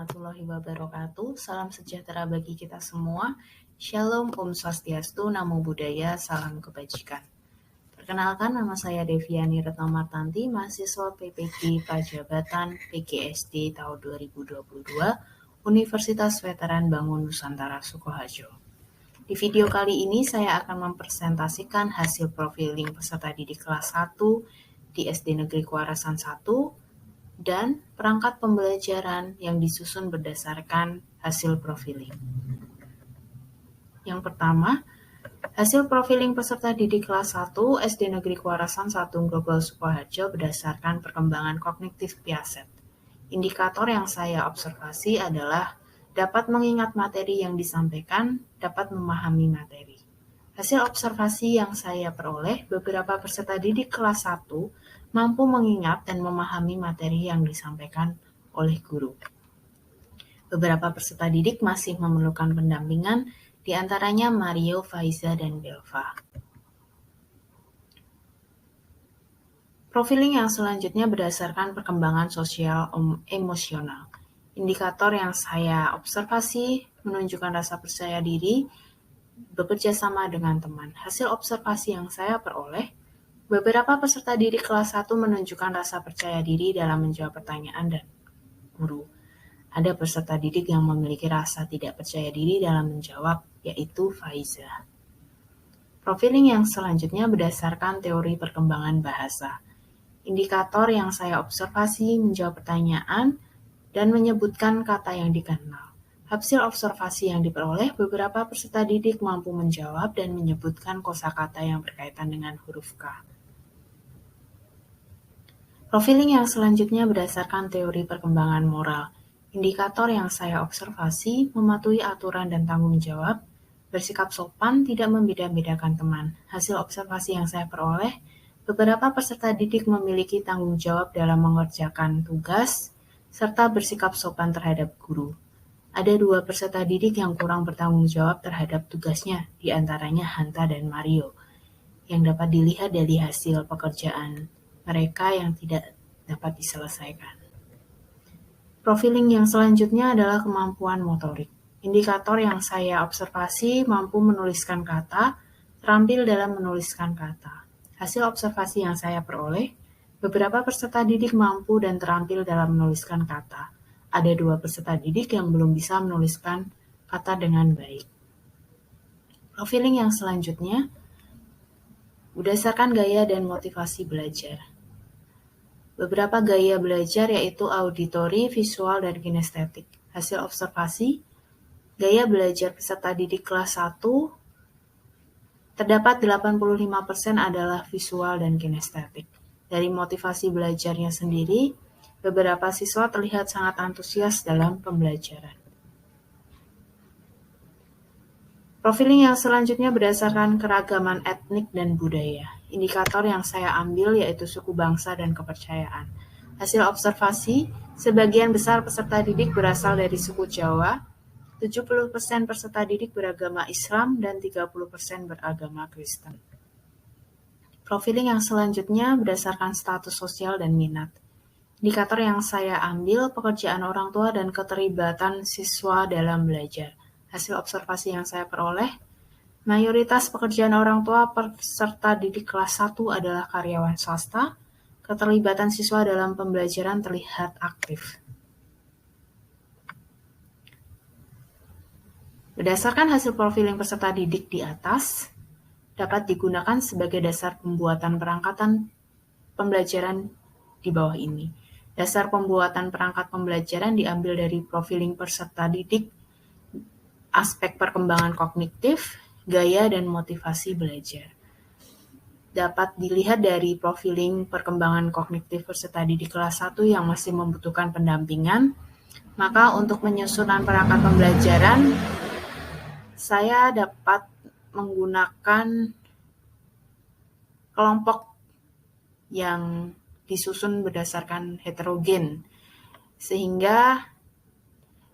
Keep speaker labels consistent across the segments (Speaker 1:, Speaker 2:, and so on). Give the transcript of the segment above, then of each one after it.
Speaker 1: warahmatullahi wabarakatuh. Salam sejahtera bagi kita semua. Shalom, Om Swastiastu, Namo Buddhaya, salam kebajikan. Perkenalkan, nama saya Deviani Retno Martanti, mahasiswa PPG Pajabatan PGSD tahun 2022, Universitas Veteran Bangun Nusantara Sukoharjo. Di video kali ini saya akan mempresentasikan hasil profiling peserta didik kelas 1 di SD Negeri Kuarasan 1 dan perangkat pembelajaran yang disusun berdasarkan hasil profiling. Yang pertama, hasil profiling peserta didik kelas 1 SD Negeri Kuarasan 1 Grogol Sukoharjo berdasarkan perkembangan kognitif Piaget. Indikator yang saya observasi adalah dapat mengingat materi yang disampaikan, dapat memahami materi. Hasil observasi yang saya peroleh, beberapa peserta didik kelas 1 mampu mengingat dan memahami materi yang disampaikan oleh guru. Beberapa peserta didik masih memerlukan pendampingan, di antaranya Mario, Faiza, dan Belva. Profiling yang selanjutnya berdasarkan perkembangan sosial emosional. Indikator yang saya observasi menunjukkan rasa percaya diri, bekerja sama dengan teman. Hasil observasi yang saya peroleh, beberapa peserta didik kelas 1 menunjukkan rasa percaya diri dalam menjawab pertanyaan dan guru. Ada peserta didik yang memiliki rasa tidak percaya diri dalam menjawab, yaitu Faiza. Profiling yang selanjutnya berdasarkan teori perkembangan bahasa. Indikator yang saya observasi menjawab pertanyaan dan menyebutkan kata yang dikenal. Hasil observasi yang diperoleh, beberapa peserta didik mampu menjawab dan menyebutkan kosakata yang berkaitan dengan huruf K. Profiling yang selanjutnya berdasarkan teori perkembangan moral. Indikator yang saya observasi mematuhi aturan dan tanggung jawab, bersikap sopan, tidak membeda-bedakan teman. Hasil observasi yang saya peroleh, beberapa peserta didik memiliki tanggung jawab dalam mengerjakan tugas, serta bersikap sopan terhadap guru. Ada 2 peserta didik yang kurang bertanggung jawab terhadap tugasnya, di antaranya Hanta dan Mario, yang dapat dilihat dari hasil pekerjaan mereka yang tidak dapat diselesaikan. Profiling yang selanjutnya adalah kemampuan motorik. Indikator yang saya observasi mampu menuliskan kata, terampil dalam menuliskan kata. Hasil observasi yang saya peroleh, beberapa peserta didik mampu dan terampil dalam menuliskan kata. Ada 2 peserta didik yang belum bisa menuliskan kata dengan baik. Profiling yang selanjutnya berdasarkan gaya dan motivasi belajar. Beberapa gaya belajar yaitu auditori, visual, dan kinestetik. Hasil observasi, gaya belajar peserta didik kelas 1 terdapat 85% adalah visual dan kinestetik. Dari motivasi belajarnya sendiri, beberapa siswa terlihat sangat antusias dalam pembelajaran. Profiling yang selanjutnya berdasarkan keragaman etnik dan budaya. Indikator yang saya ambil yaitu suku bangsa dan kepercayaan. Hasil observasi, sebagian besar peserta didik berasal dari suku Jawa, 70% peserta didik beragama Islam, dan 30% beragama Kristen. Profiling yang selanjutnya berdasarkan status sosial dan minat. Indikator yang saya ambil pekerjaan orang tua dan keterlibatan siswa dalam belajar. Hasil observasi yang saya peroleh, mayoritas pekerjaan orang tua peserta didik kelas 1 adalah karyawan swasta, keterlibatan siswa dalam pembelajaran terlihat aktif. Berdasarkan hasil profiling peserta didik di atas, dapat digunakan sebagai dasar pembuatan perangkatan pembelajaran di bawah ini. Dasar pembuatan perangkat pembelajaran diambil dari profiling peserta didik, aspek perkembangan kognitif, gaya, dan motivasi belajar. Dapat dilihat dari profiling perkembangan kognitif peserta didik kelas 1 yang masih membutuhkan pendampingan, maka untuk penyusunan perangkat pembelajaran, saya dapat menggunakan kelompok yang disusun berdasarkan heterogen, sehingga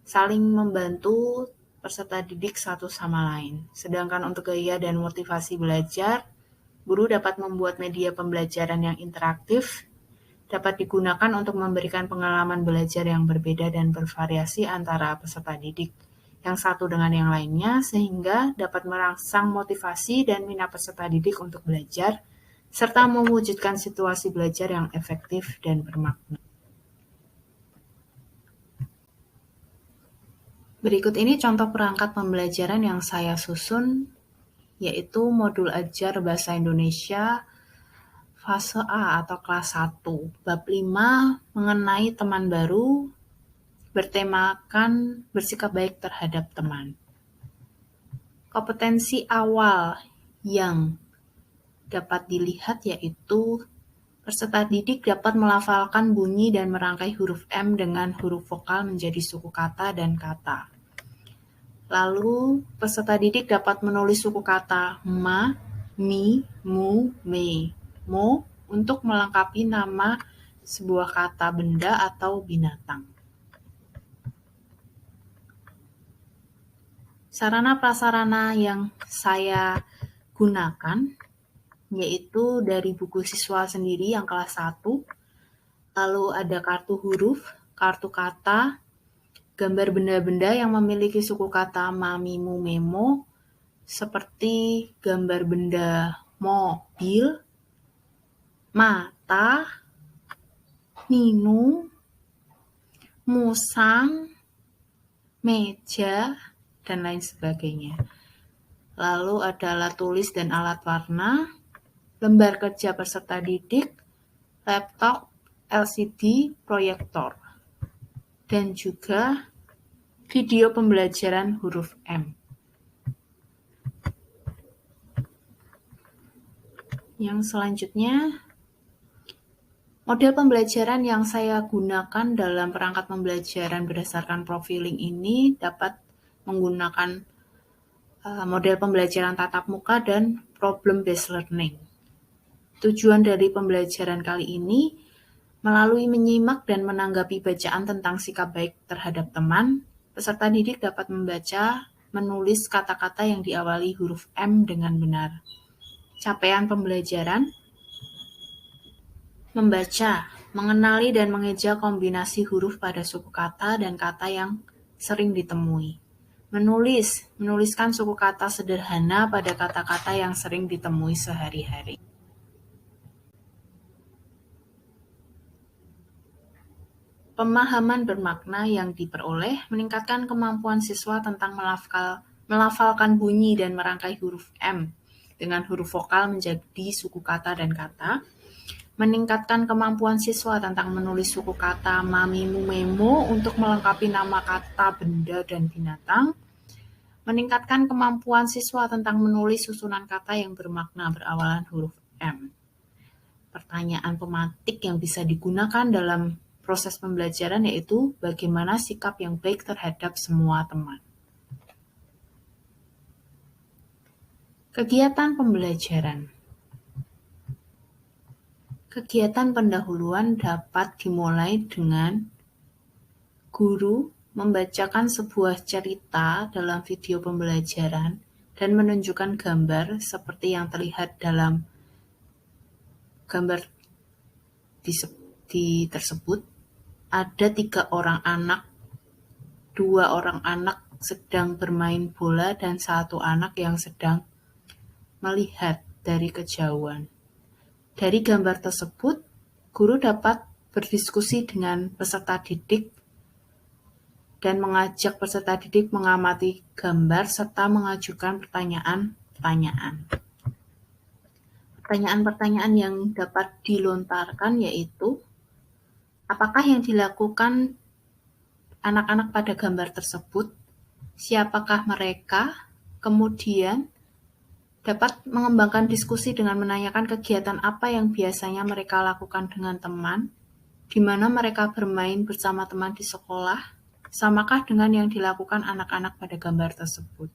Speaker 1: saling membantu peserta didik satu sama lain. Sedangkan untuk gaya dan motivasi belajar, guru dapat membuat media pembelajaran yang interaktif dapat digunakan untuk memberikan pengalaman belajar yang berbeda dan bervariasi antara peserta didik yang satu dengan yang lainnya, sehingga dapat merangsang motivasi dan minat peserta didik untuk belajar, serta mewujudkan situasi belajar yang efektif dan bermakna. Berikut ini contoh perangkat pembelajaran yang saya susun, yaitu modul ajar Bahasa Indonesia fase A atau kelas 1, bab 5 mengenai teman baru, bertemakan bersikap baik terhadap teman. Kompetensi awal yang dapat dilihat yaitu peserta didik dapat melafalkan bunyi dan merangkai huruf M dengan huruf vokal menjadi suku kata dan kata. Lalu, peserta didik dapat menulis suku kata ma, mi, mu, me, mo untuk melengkapi nama sebuah kata benda atau binatang. Sarana-prasarana yang saya gunakan yaitu dari buku siswa sendiri yang kelas 1, lalu ada kartu huruf, kartu kata, gambar benda-benda yang memiliki suku kata ma, mi, mu, me, mo, seperti gambar benda mobil, mata, minum, musang, meja, dan lain sebagainya. Lalu ada alat tulis dan alat warna, lembar kerja peserta didik, laptop, LCD, proyektor, dan juga video pembelajaran huruf M. Yang selanjutnya, model pembelajaran yang saya gunakan dalam perangkat pembelajaran berdasarkan profiling ini dapat menggunakan model pembelajaran tatap muka dan problem-based learning. Tujuan dari pembelajaran kali ini melalui menyimak dan menanggapi bacaan tentang sikap baik terhadap teman, peserta didik dapat membaca, menulis kata-kata yang diawali huruf M dengan benar. Capaian pembelajaran: membaca, mengenali dan mengeja kombinasi huruf pada suku kata dan kata yang sering ditemui. Menuliskan suku kata sederhana pada kata-kata yang sering ditemui sehari-hari. Pemahaman bermakna yang diperoleh meningkatkan kemampuan siswa tentang melafalkan bunyi dan merangkai huruf M dengan huruf vokal menjadi suku kata dan kata, meningkatkan kemampuan siswa tentang menulis suku kata ma, mi, mu, me, mo untuk melengkapi nama kata, benda, dan binatang, meningkatkan kemampuan siswa tentang menulis susunan kata yang bermakna berawalan huruf M. Pertanyaan pematik yang bisa digunakan dalam proses pembelajaran yaitu bagaimana sikap yang baik terhadap semua teman. Kegiatan pembelajaran. Kegiatan pendahuluan dapat dimulai dengan guru membacakan sebuah cerita dalam video pembelajaran dan menunjukkan gambar seperti yang terlihat dalam gambar tersebut. Ada 3 orang anak, 2 orang anak sedang bermain bola dan 1 anak yang sedang melihat dari kejauhan. Dari gambar tersebut, guru dapat berdiskusi dengan peserta didik dan mengajak peserta didik mengamati gambar serta mengajukan pertanyaan-pertanyaan. Pertanyaan-pertanyaan yang dapat dilontarkan yaitu, apakah yang dilakukan anak-anak pada gambar tersebut? Siapakah mereka? Kemudian, dapat mengembangkan diskusi dengan menanyakan kegiatan apa yang biasanya mereka lakukan dengan teman, di mana mereka bermain bersama teman di sekolah, samakah dengan yang dilakukan anak-anak pada gambar tersebut.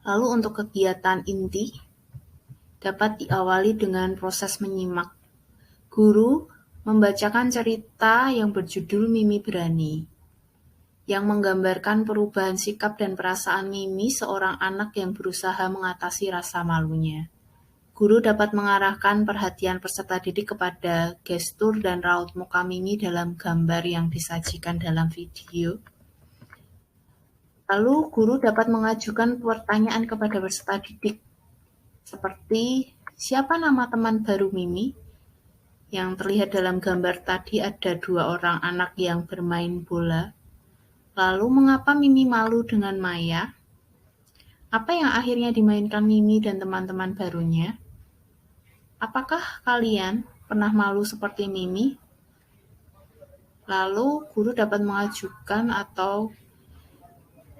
Speaker 1: Lalu untuk kegiatan inti, dapat diawali dengan proses menyimak. Guru membacakan cerita yang berjudul Mimi Berani, yang menggambarkan perubahan sikap dan perasaan Mimi, seorang anak yang berusaha mengatasi rasa malunya. Guru dapat mengarahkan perhatian peserta didik kepada gestur dan raut muka Mimi dalam gambar yang disajikan dalam video. Lalu, guru dapat mengajukan pertanyaan kepada peserta didik, seperti siapa nama teman baru Mimi? Yang terlihat dalam gambar tadi ada 2 orang anak yang bermain bola. Lalu, mengapa Mimi malu dengan Maya? Apa yang akhirnya dimainkan Mimi dan teman-teman barunya? Apakah kalian pernah malu seperti Mimi? Lalu, guru dapat mengajukan atau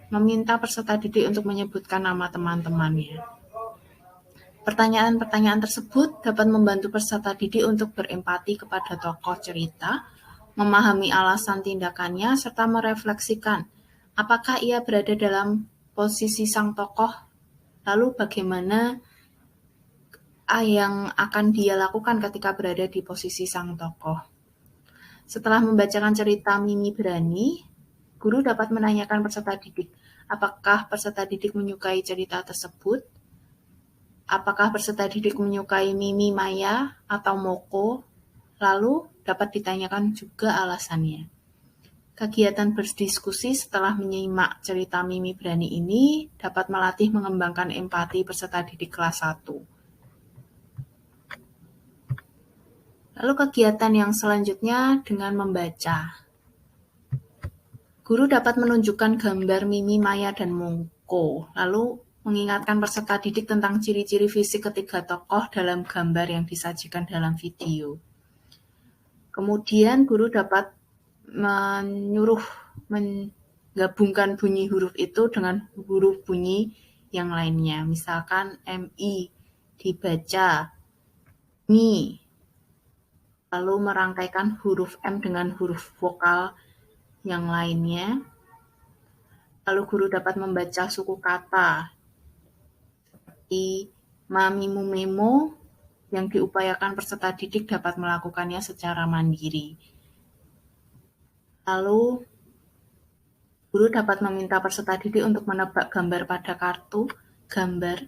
Speaker 1: meminta peserta didik untuk menyebutkan nama teman-temannya. Pertanyaan-pertanyaan tersebut dapat membantu peserta didik untuk berempati kepada tokoh cerita, memahami alasan tindakannya, serta merefleksikan apakah ia berada dalam posisi sang tokoh, lalu bagaimana yang akan dia lakukan ketika berada di posisi sang tokoh. Setelah membacakan cerita Mimi Berani, guru dapat menanyakan peserta didik, apakah peserta didik menyukai cerita tersebut? Apakah peserta didik menyukai Mimi, Maya, atau Moko? Lalu dapat ditanyakan juga alasannya. Kegiatan berdiskusi setelah menyimak cerita Mimi Berani ini dapat melatih mengembangkan empati peserta didik kelas 1. Lalu kegiatan yang selanjutnya dengan membaca. Guru dapat menunjukkan gambar Mimi, Maya, dan Moko, lalu mengingatkan peserta didik tentang ciri-ciri fisik ketiga tokoh dalam gambar yang disajikan dalam video. Kemudian guru dapat menyuruh menggabungkan bunyi huruf itu dengan huruf bunyi yang lainnya. Misalkan MI dibaca MI, lalu merangkaikan huruf M dengan huruf vokal yang lainnya. Lalu guru dapat membaca suku kata seperti Mami Mumemo yang diupayakan peserta didik dapat melakukannya secara mandiri. Lalu guru dapat meminta peserta didik untuk menebak gambar pada kartu gambar,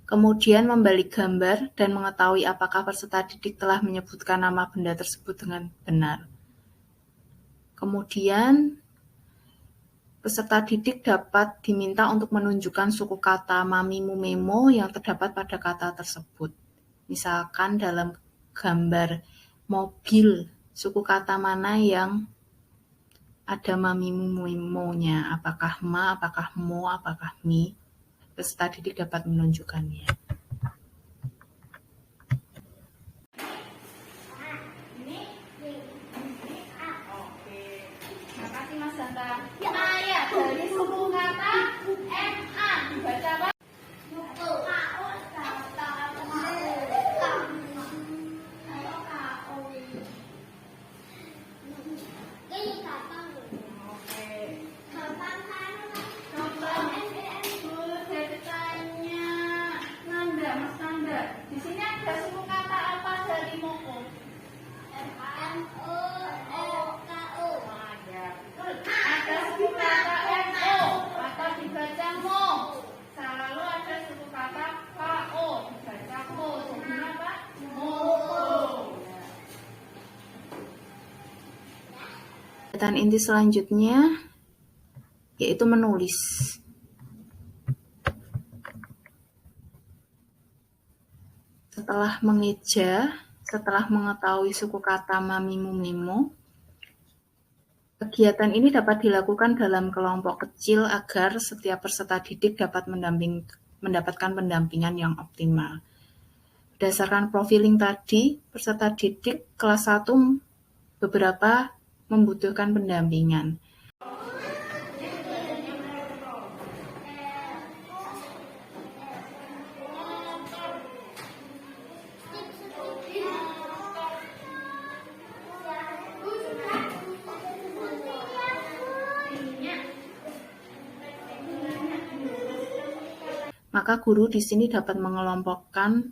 Speaker 1: kemudian membalik gambar dan mengetahui apakah peserta didik telah menyebutkan nama benda tersebut dengan benar. Kemudian peserta didik dapat diminta untuk menunjukkan suku kata Mami Mumemo yang terdapat pada kata tersebut. Misalkan dalam gambar mobil, suku kata mana yang ada Mami Mumemo-nya? Apakah ma, apakah mo, apakah mi? Peserta didik dapat menunjukkannya.
Speaker 2: Dari suku kata MA dibaca apa? Di sini ada suku kata apa dari Moko? Ada suku kata MO atau dibaca mo. Selalu ada suku kata KO dibaca ko. Jadinya apa? Moko.
Speaker 1: Kegiatan inti selanjutnya yaitu menulis. Setelah mengeja, setelah mengetahui suku kata Mami Mumemo, kegiatan ini dapat dilakukan dalam kelompok kecil agar setiap peserta didik dapat mendapatkan pendampingan yang optimal. Berdasarkan profiling tadi, peserta didik kelas 1 beberapa membutuhkan pendampingan. Maka guru di sini dapat mengelompokkan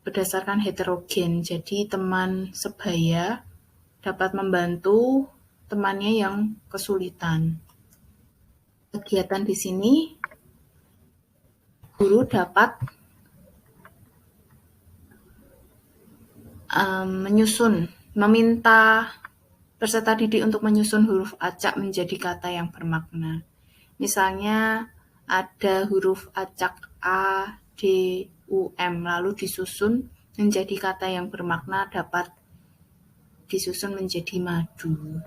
Speaker 1: berdasarkan heterogen. Jadi teman sebaya dapat membantu temannya yang kesulitan. Kegiatan di sini guru dapat meminta peserta didik untuk menyusun huruf acak menjadi kata yang bermakna. Misalnya ada huruf acak A, D, U, M, lalu disusun menjadi kata yang bermakna dapat disusun menjadi madu.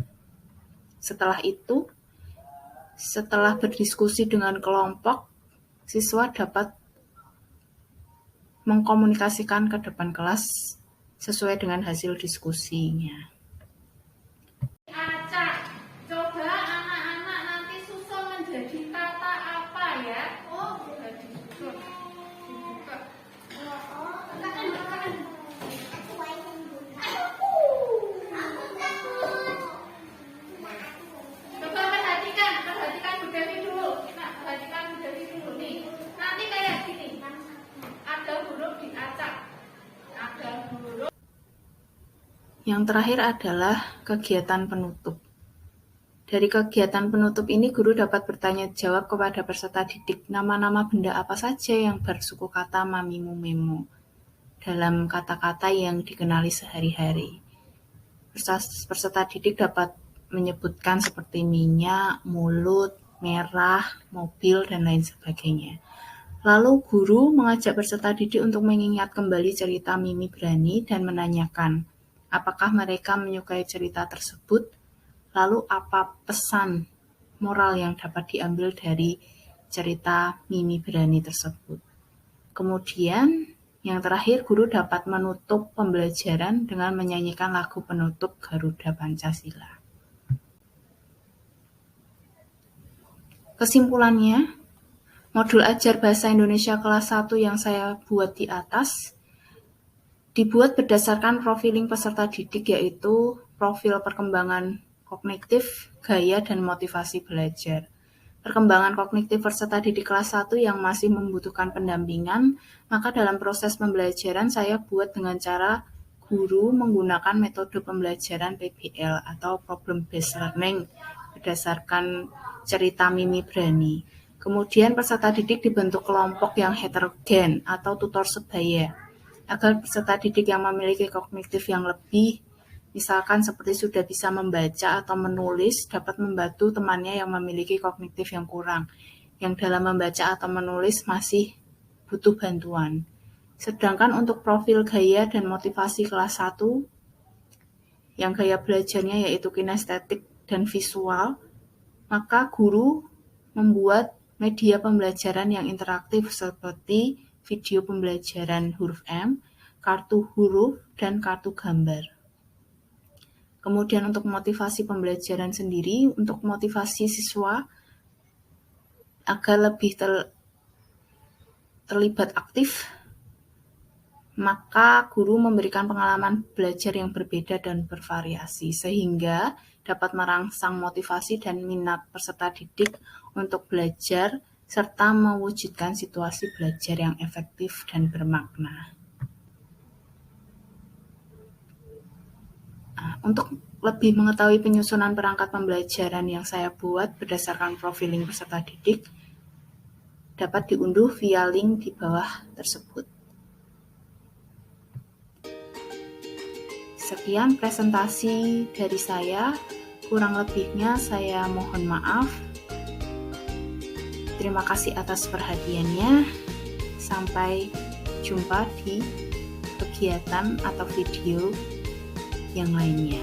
Speaker 1: Setelah itu, setelah berdiskusi dengan kelompok, siswa dapat mengkomunikasikan ke depan kelas sesuai dengan hasil diskusinya.
Speaker 2: Acak. Coba anak-anak nanti susun menjadi kata apa ya? Oh, sudah disusun. Dibuka. Coba perhatikan Bu Dewi dulu. Nah, perhatikan Bu Dewi dulu nih. Nanti kayak gini. Ada huruf diacak. Ada huruf.
Speaker 1: Yang terakhir adalah kegiatan penutup. Dari kegiatan penutup ini, guru dapat bertanya jawab kepada peserta didik nama-nama benda apa saja yang bersuku kata mamimu memo dalam kata-kata yang dikenali sehari-hari. Peserta didik dapat menyebutkan seperti minyak, mulut, merah, mobil, dan lain sebagainya. Lalu guru mengajak peserta didik untuk mengingat kembali cerita Mimi Berani dan menanyakan apakah mereka menyukai cerita tersebut, lalu apa pesan moral yang dapat diambil dari cerita Mimi Berani tersebut. Kemudian yang terakhir, guru dapat menutup pembelajaran dengan menyanyikan lagu penutup Garuda Pancasila. Kesimpulannya, modul ajar bahasa Indonesia kelas 1 yang saya buat di atas dibuat berdasarkan profiling peserta didik, yaitu profil perkembangan kognitif, gaya, dan motivasi belajar. Perkembangan kognitif peserta didik kelas 1 yang masih membutuhkan pendampingan, maka dalam proses pembelajaran saya buat dengan cara guru menggunakan metode pembelajaran PBL atau Problem Based Learning berdasarkan cerita Mimi Berani. Kemudian peserta didik dibentuk kelompok yang heterogen atau tutor sebaya, agar peserta didik yang memiliki kognitif yang lebih, misalkan seperti sudah bisa membaca atau menulis, dapat membantu temannya yang memiliki kognitif yang kurang, yang dalam membaca atau menulis masih butuh bantuan. Sedangkan untuk profil gaya dan motivasi kelas 1, yang gaya belajarnya yaitu kinestetik dan visual, maka guru membuat media pembelajaran yang interaktif seperti video pembelajaran huruf M, kartu huruf, dan kartu gambar. Kemudian untuk motivasi pembelajaran sendiri, untuk motivasi siswa agar lebih terlibat aktif, maka guru memberikan pengalaman belajar yang berbeda dan bervariasi, sehingga dapat merangsang motivasi dan minat peserta didik untuk belajar, serta mewujudkan situasi belajar yang efektif dan bermakna. Untuk lebih mengetahui penyusunan perangkat pembelajaran yang saya buat berdasarkan profiling peserta didik, dapat diunduh via link di bawah tersebut. Sekian presentasi dari saya, kurang lebihnya saya mohon maaf. Terima kasih atas perhatiannya. Sampai jumpa di kegiatan atau video yang lainnya.